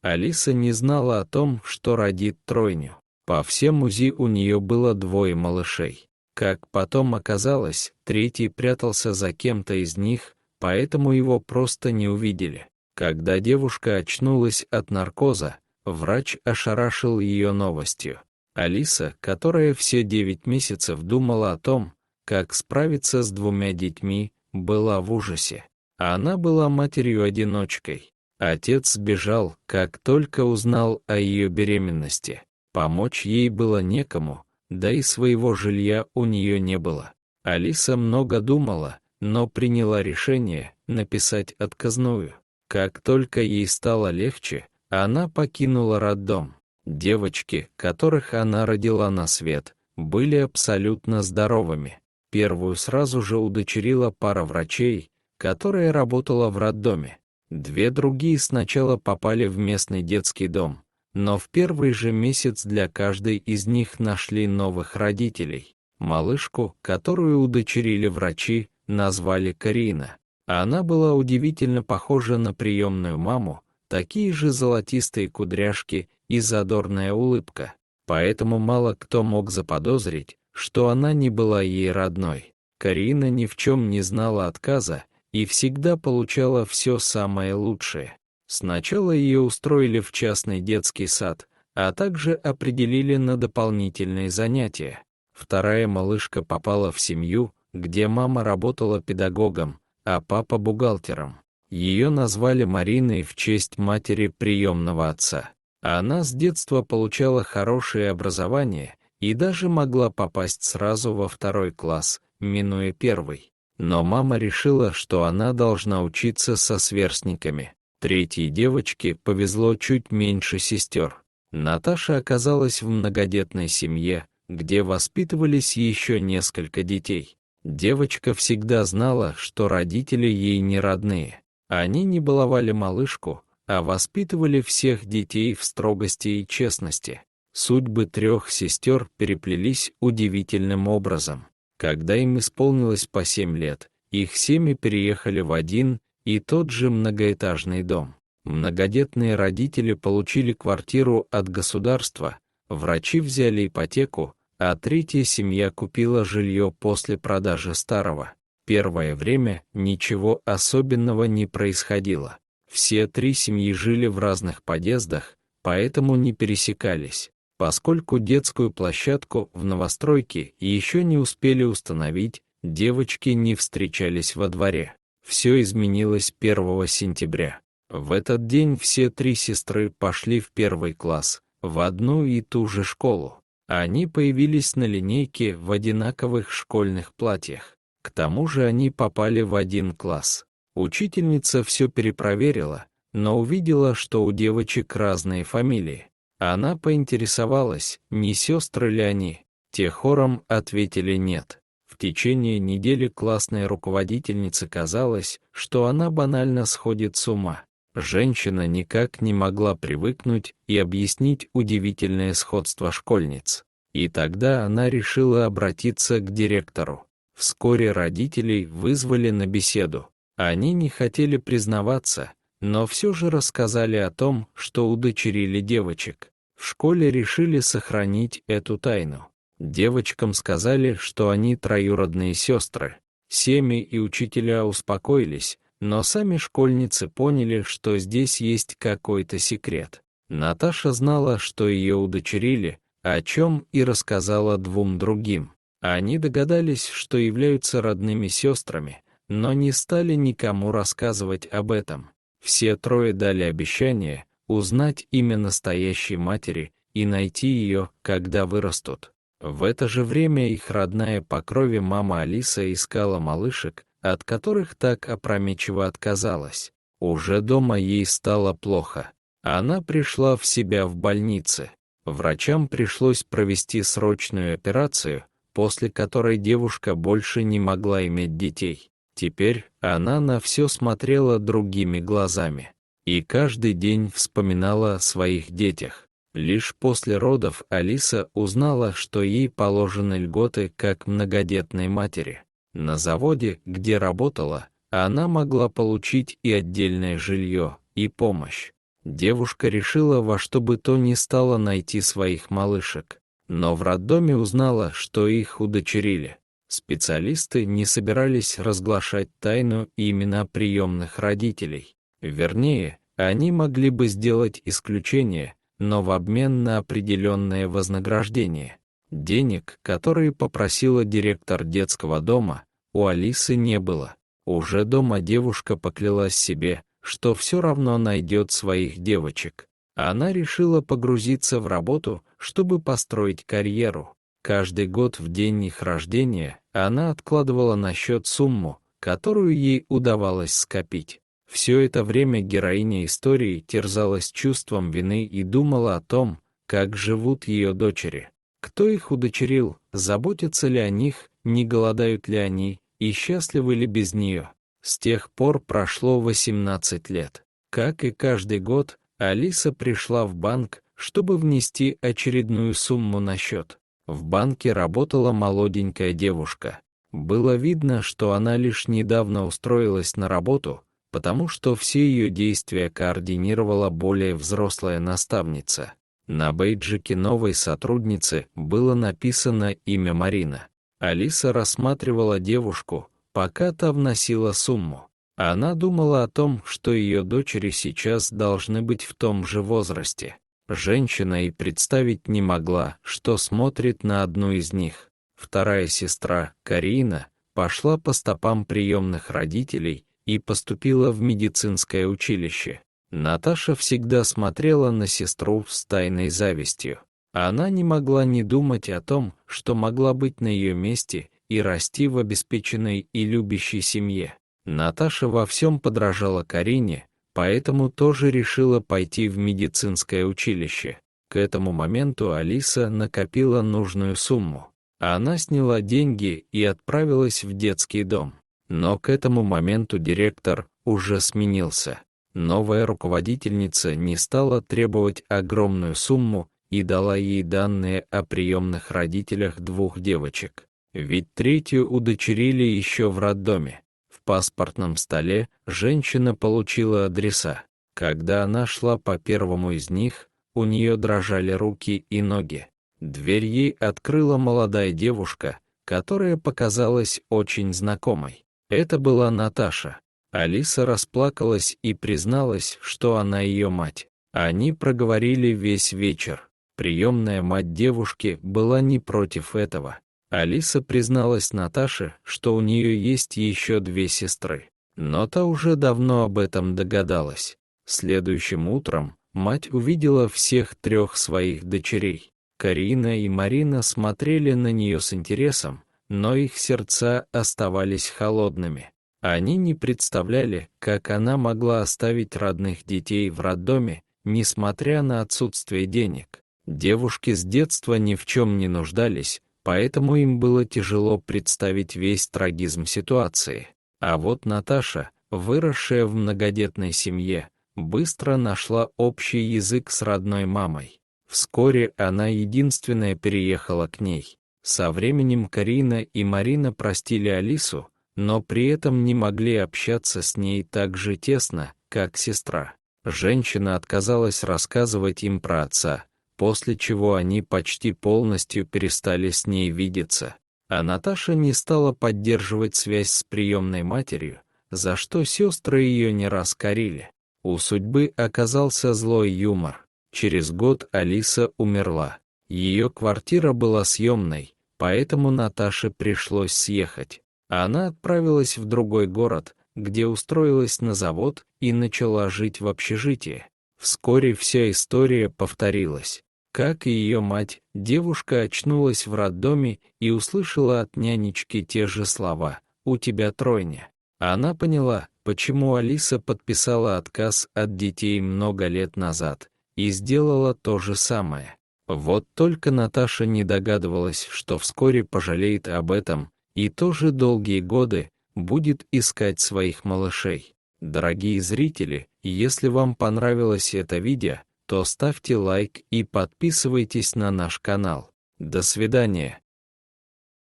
Алиса не знала о том, что родит тройню. По всем УЗИ у нее было двое малышей. Как потом оказалось, третий прятался за кем-то из них, поэтому его просто не увидели. Когда девушка очнулась от наркоза, врач ошарашил ее новостью. Алиса, которая все 9 месяцев думала о том, как справиться с двумя детьми, была в ужасе. Она была матерью-одиночкой. Отец сбежал, как только узнал о ее беременности. Помочь ей было некому, да и своего жилья у нее не было. Алиса много думала, но приняла решение написать отказную. Как только ей стало легче, она покинула роддом. Девочки, которых она родила на свет, были абсолютно здоровыми. Первую сразу же удочерила пара врачей, которая работала в роддоме. Две другие сначала попали в местный детский дом, но в первый же месяц для каждой из них нашли новых родителей. Малышку, которую удочерили врачи, назвали Карина. Она была удивительно похожа на приемную маму, такие же золотистые кудряшки и задорная улыбка. Поэтому мало кто мог заподозрить, что она не была ей родной. Карина ни в чем не знала отказа и всегда получала все самое лучшее. Сначала ее устроили в частный детский сад, а также определили на дополнительные занятия. Вторая малышка попала в семью, где мама работала педагогом, а папа бухгалтером. Ее назвали Мариной в честь матери приемного отца. Она с детства получала хорошее образование и даже могла попасть сразу во 2 класс, минуя 1. Но мама решила, что она должна учиться со сверстниками. Третьей девочке повезло чуть меньше сестер. Наташа оказалась в многодетной семье, где воспитывались еще несколько детей. Девочка всегда знала, что родители ей не родные. Они не баловали малышку, а воспитывали всех детей в строгости и честности. Судьбы 3 сестер переплелись удивительным образом. Когда им исполнилось по 7 лет, их семьи переехали в один и тот же многоэтажный дом. Многодетные родители получили квартиру от государства, врачи взяли ипотеку, а третья семья купила жилье после продажи старого. Первое время ничего особенного не происходило. Все 3 семьи жили в разных подъездах, поэтому не пересекались. Поскольку детскую площадку в новостройке еще не успели установить, девочки не встречались во дворе. Все изменилось 1 сентября. В этот день все 3 сестры пошли в 1 класс, в одну и ту же школу. Они появились на линейке в одинаковых школьных платьях. К тому же они попали в 1 класс. Учительница все перепроверила, но увидела, что у девочек разные фамилии. Она поинтересовалась, не сестры ли они. Те хором ответили нет. В течение недели классной руководительнице казалось, что она банально сходит с ума. Женщина никак не могла привыкнуть и объяснить удивительное сходство школьниц. И тогда она решила обратиться к директору. Вскоре родителей вызвали на беседу. Они не хотели признаваться, но все же рассказали о том, что удочерили девочек. В школе решили сохранить эту тайну. Девочкам сказали, что они троюродные сестры. Семьи и учителя успокоились, но сами школьницы поняли, что здесь есть какой-то секрет. Наташа знала, что ее удочерили, о чем и рассказала 2 другим. Они догадались, что являются родными сестрами, но не стали никому рассказывать об этом. Все 3 дали обещание узнать имя настоящей матери и найти ее, когда вырастут. В это же время их родная по крови мама Алиса искала малышек, от которых так опрометчиво отказалась. Уже дома ей стало плохо. Она пришла в себя в больнице. Врачам пришлось провести срочную операцию, после которой девушка больше не могла иметь детей. Теперь она на все смотрела другими глазами. И каждый день вспоминала о своих детях. Лишь после родов Алиса узнала, что ей положены льготы как многодетной матери. На заводе, где работала, она могла получить и отдельное жилье, и помощь. Девушка решила во что бы то ни стало найти своих малышек, но в роддоме узнала, что их удочерили. Специалисты не собирались разглашать тайну и имена приемных родителей. Вернее, они могли бы сделать исключение, но в обмен на определенное вознаграждение. Денег, которые попросила директор детского дома, у Алисы не было. Уже дома девушка поклялась себе, что все равно найдет своих девочек. Она решила погрузиться в работу, чтобы построить карьеру. Каждый год в день их рождения она откладывала на счет сумму, которую ей удавалось скопить. Все это время героиня истории терзалась чувством вины и думала о том, как живут ее дочери. Кто их удочерил, заботятся ли о них, не голодают ли они и счастливы ли без нее. С тех пор прошло 18 лет. Как и каждый год, Алиса пришла в банк, чтобы внести очередную сумму на счет. В банке работала молоденькая девушка. Было видно, что она лишь недавно устроилась на работу, потому что все ее действия координировала более взрослая наставница. На бейджике новой сотрудницы было написано имя Марина. Алиса рассматривала девушку, пока та вносила сумму. Она думала о том, что ее дочери сейчас должны быть в том же возрасте. Женщина и представить не могла, что смотрит на одну из них. Вторая сестра, Карина, пошла по стопам приемных родителей и поступила в медицинское училище. Наташа всегда смотрела на сестру с тайной завистью. Она не могла не думать о том, что могла быть на ее месте и расти в обеспеченной и любящей семье. Наташа во всем подражала Карине, поэтому тоже решила пойти в медицинское училище. К этому моменту Алиса накопила нужную сумму. Она сняла деньги и отправилась в детский дом. Но к этому моменту директор уже сменился. Новая руководительница не стала требовать огромную сумму и дала ей данные о приемных родителях двух девочек. Ведь третью удочерили еще в роддоме. В паспортном столе женщина получила адреса. Когда она шла по первому из них, у нее дрожали руки и ноги. Дверь ей открыла молодая девушка, которая показалась очень знакомой. Это была Наташа. Алиса расплакалась и призналась, что она ее мать. Они проговорили весь вечер. Приемная мать девушки была не против этого. Алиса призналась Наташе, что у нее есть еще две сестры. Но та уже давно об этом догадалась. Следующим утром мать увидела всех трех своих дочерей. Карина и Марина смотрели на нее с интересом, но их сердца оставались холодными. Они не представляли, как она могла оставить родных детей в роддоме, несмотря на отсутствие денег. Девушки с детства ни в чем не нуждались, поэтому им было тяжело представить весь трагизм ситуации. А вот Наташа, выросшая в многодетной семье, быстро нашла общий язык с родной мамой. Вскоре она единственная переехала к ней. Со временем Карина и Марина простили Алису, но при этом не могли общаться с ней так же тесно, как сестра. Женщина отказалась рассказывать им про отца, после чего они почти полностью перестали с ней видеться. А Наташа не стала поддерживать связь с приемной матерью, за что сестры ее не раз корили. У судьбы оказался злой юмор. Через год Алиса умерла. Ее квартира была съемной, поэтому Наташе пришлось съехать. Она отправилась в другой город, где устроилась на завод и начала жить в общежитии. Вскоре вся история повторилась. Как и ее мать, девушка очнулась в роддоме и услышала от нянечки те же слова «У тебя тройня». Она поняла, почему Алиса подписала отказ от детей много лет назад, и сделала то же самое. Вот только Наташа не догадывалась, что вскоре пожалеет об этом и тоже долгие годы будет искать своих малышей. Дорогие зрители, если вам понравилось это видео, то ставьте лайк и подписывайтесь на наш канал. До свидания.